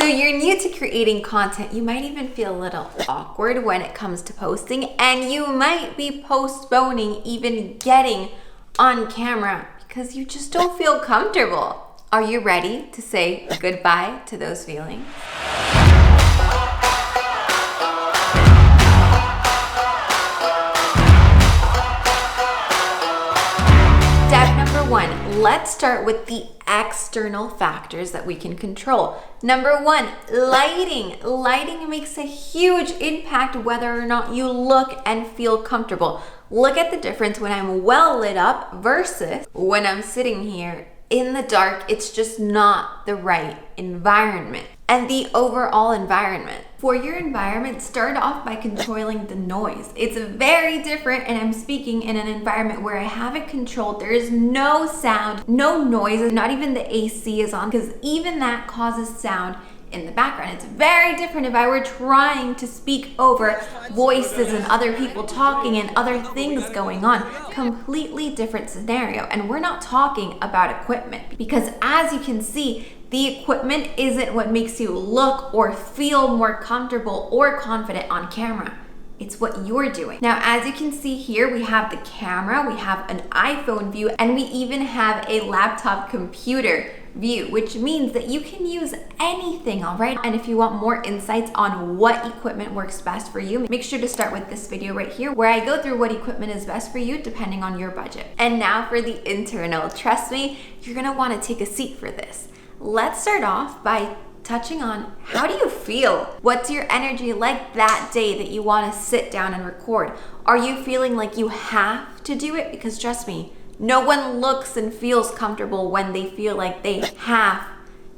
you're new to creating content. You might even feel a little awkward when it comes to posting, and you might be postponing even getting on camera because you just don't feel comfortable. Are you ready to say goodbye to those feelings? Step number one, let's start with the external factors that we can control. Number one, lighting. Lighting makes a huge impact whether or not you look and feel comfortable. Look at the difference when I'm well lit up versus when I'm sitting here in the dark. It's just not the right environment. And the overall environment. For your environment, start off by controlling the noise. It's very different, and I'm speaking in an environment where I have it controlled. There is no sound, no noise, not even the AC is on, because even that causes sound in the background. It's very different if I were trying to speak over voices and other people talking and other things going on. Completely different scenario. And we're not talking about equipment, because as you can see, the equipment isn't what makes you look or feel more comfortable or confident on camera. It's what you're doing. Now, as you can see here, we have the camera, we have an iPhone view, and we even have a laptop computer view, which means that you can use anything, all right? And if you want more insights on what equipment works best for you, make sure to start with this video right here, where I go through what equipment is best for you depending on your budget. And now for the internal. Trust me, you're gonna wanna take a seat for this. Let's start off by touching on, how do you feel? What's your energy like that day that you want to sit down and record? Are you feeling like you have to do it? Because trust me, no one looks and feels comfortable when they feel like they have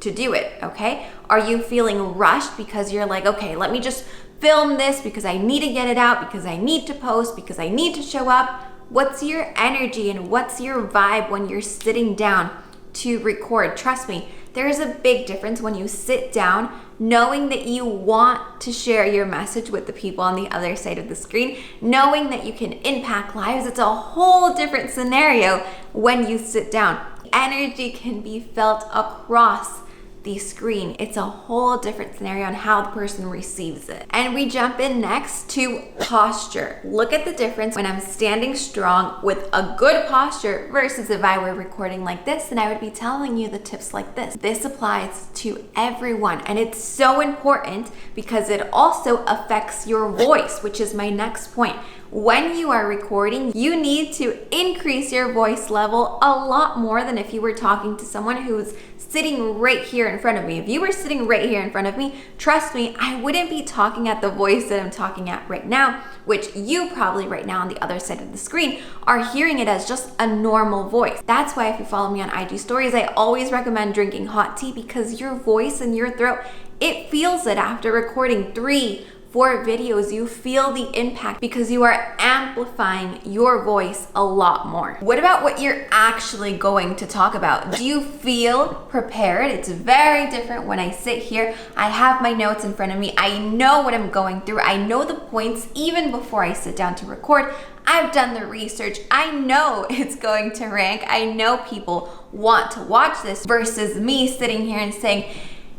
to do it, okay? Are you feeling rushed because you're like, okay, let me just film this because I need to get it out, because I need to post, because I need to show up? What's your energy and what's your vibe when you're sitting down to record? Trust me, there's a big difference when you sit down knowing that you want to share your message with the people on the other side of the screen, knowing that you can impact lives. It's a whole different scenario when you sit down. Energy can be felt across the screen. It's a whole different scenario on how the person receives it. And we jump in next to posture. Look at the difference when I'm standing strong with a good posture versus if I were recording like this, and I would be telling you the tips like this. This applies to everyone, and it's so important because it also affects your voice, which is my next point. When you are recording, you need to increase your voice level a lot more than if you were talking to someone who's sitting right here in front of me. If you were sitting right here in front of me, trust me, I wouldn't be talking at the voice that I'm talking at right now, which you probably right now on the other side of the screen are hearing it as just a normal voice. That's why if you follow me on IG stories, I always recommend drinking hot tea, because your voice and your throat, it feels it after recording 3-4 videos. You feel the impact because you are amplifying your voice a lot more. What about what you're actually going to talk about? Do you feel prepared? It's very different when I sit here. I have my notes in front of me. I know what I'm going through. I know the points even before I sit down to record. I've done the research. I know it's going to rank. I know people want to watch this versus me sitting here and saying,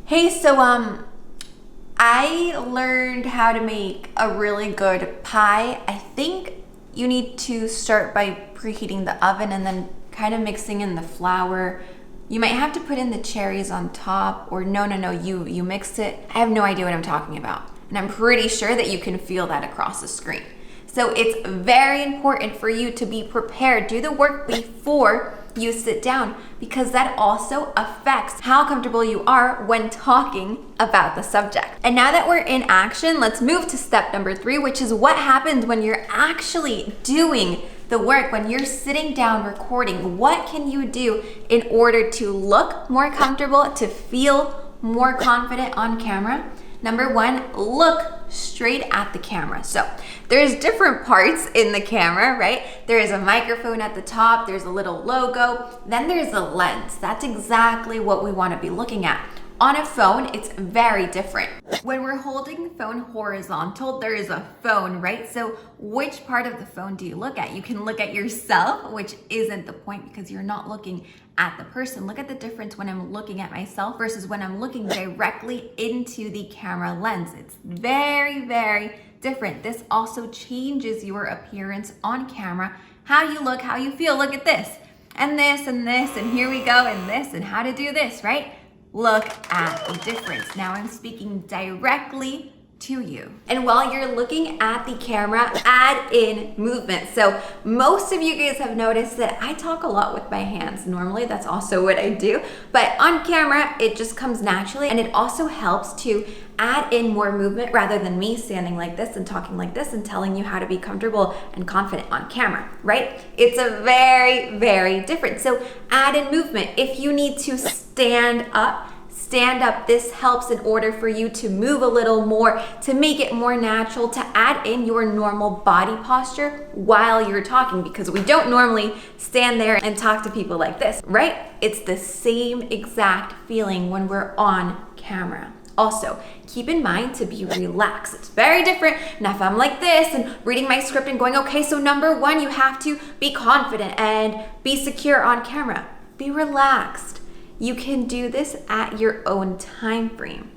hey, so I learned how to make a really good pie. I think you need to start by preheating the oven and then kind of mixing in the flour. You might have to put in the cherries on top, or no, you mix it. I have no idea what I'm talking about. And I'm pretty sure that you can feel that across the screen. So it's very important for you to be prepared. Do the work before you sit down, because that also affects how comfortable you are when talking about the subject. And now that we're in action, let's move to step number 3, which is what happens when you're actually doing the work, when you're sitting down recording. What can you do in order to look more comfortable, to feel more confident on camera? Number 1, look straight at the camera. So there's different parts in the camera, right? There is a microphone at the top, there's a little logo, then there's a lens. That's exactly what we want to be looking at. On a phone, it's very different. When we're holding the phone horizontal, there is a phone, right? So which part of the phone do you look at? You can look at yourself, which isn't the point because you're not looking at the person. Look at the difference when I'm looking at myself versus when I'm looking directly into the camera lens. It's very, very different. This also changes your appearance on camera, how you look, how you feel. Look at this, and this, and this, and here we go, and this, and how to do this, right? Look at the difference. Now I'm speaking directly to you. And while you're looking at the camera, add in movement. So most of you guys have noticed that I talk a lot with my hands. Normally that's also what I do, but on camera, it just comes naturally. And it also helps to add in more movement rather than me standing like this and talking like this and telling you how to be comfortable and confident on camera, right? It's a very, very different. So add in movement. If you need to stand up. This helps in order for you to move a little more, to make it more natural, to add in your normal body posture while you're talking, because we don't normally stand there and talk to people like this, right? It's the same exact feeling when we're on camera. Also, keep in mind to be relaxed. It's very different. Now, if I'm like this and reading my script and going, okay, so number one, you have to be confident and be secure on camera. Be relaxed. You can do this at your own time frame.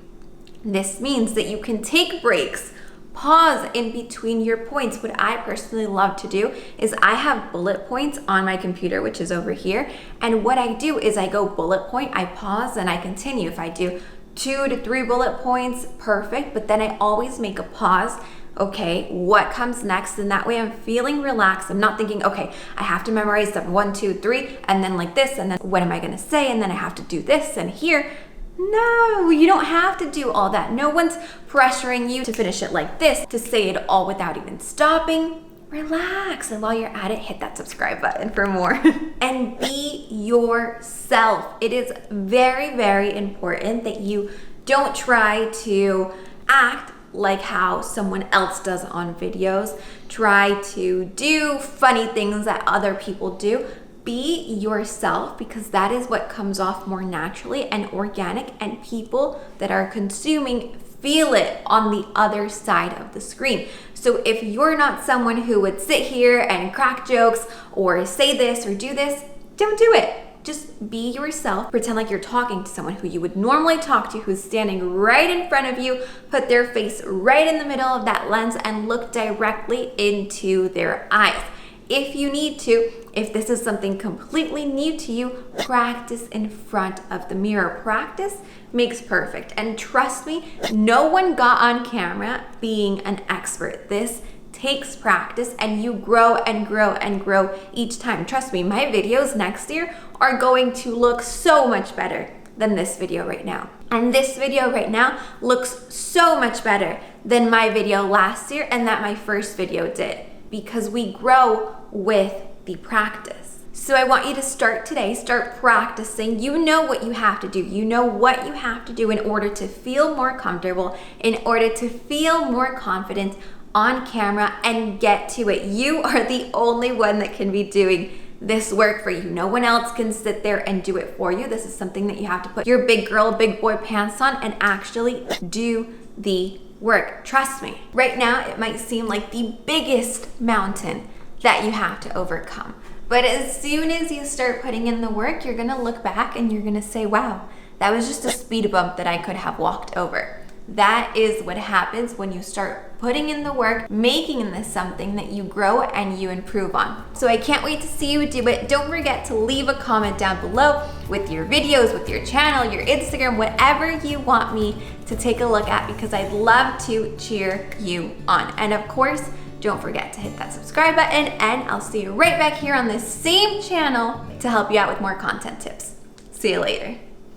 This means that you can take breaks, pause in between your points. What I personally love to do is I have bullet points on my computer, which is over here. And what I do is I go bullet point, I pause, and I continue. If I do 2 to 3 bullet points, perfect. But then I always make a pause. Okay, what comes next? And that way I'm feeling relaxed. I'm not thinking, okay, I have to memorize step 1, 2, 3, and then like this, and then what am I gonna say? And then I have to do this and here. No, you don't have to do all that. No one's pressuring you to finish it like this, to say it all without even stopping. Relax, and while you're at it, hit that subscribe button for more. And be yourself. It is very, very important that you don't try to act like how someone else does on videos. Try to do funny things that other people do. Be yourself, because that is what comes off more naturally and organic, and people that are consuming feel it on the other side of the screen. So if you're not someone who would sit here and crack jokes or say this or do this, don't do it. Just be yourself. Pretend like you're talking to someone who you would normally talk to, who's standing right in front of you. Put their face right in the middle of that lens and look directly into their eyes. If you need to, if this is something completely new to you, practice in front of the mirror. Practice makes perfect. And trust me, no one got on camera being an expert. This takes practice, and you grow and grow and grow each time. Trust me, my videos next year are going to look so much better than this video right now. And this video right now looks so much better than my video last year and that my first video did, because we grow with the practice. So I want you to start today, start practicing. You know what you have to do. You know what you have to do in order to feel more comfortable, in order to feel more confident on camera and get to it. You are the only one that can be doing this work for you. No one else can sit there and do it for you. This is something that you have to put your big girl, big boy pants on and actually do the work. Trust me. Right now, it might seem like the biggest mountain that you have to overcome. But as soon as you start putting in the work, you're gonna look back and you're gonna say, wow, that was just a speed bump that I could have walked over. That is what happens when you start putting in the work, making this something that you grow and you improve on. So I can't wait to see you do it. Don't forget to leave a comment down below with your videos, with your channel, your Instagram, whatever you want me to take a look at, because I'd love to cheer you on. And of course, don't forget to hit that subscribe button, and I'll see you right back here on this same channel to help you out with more content tips. See you later.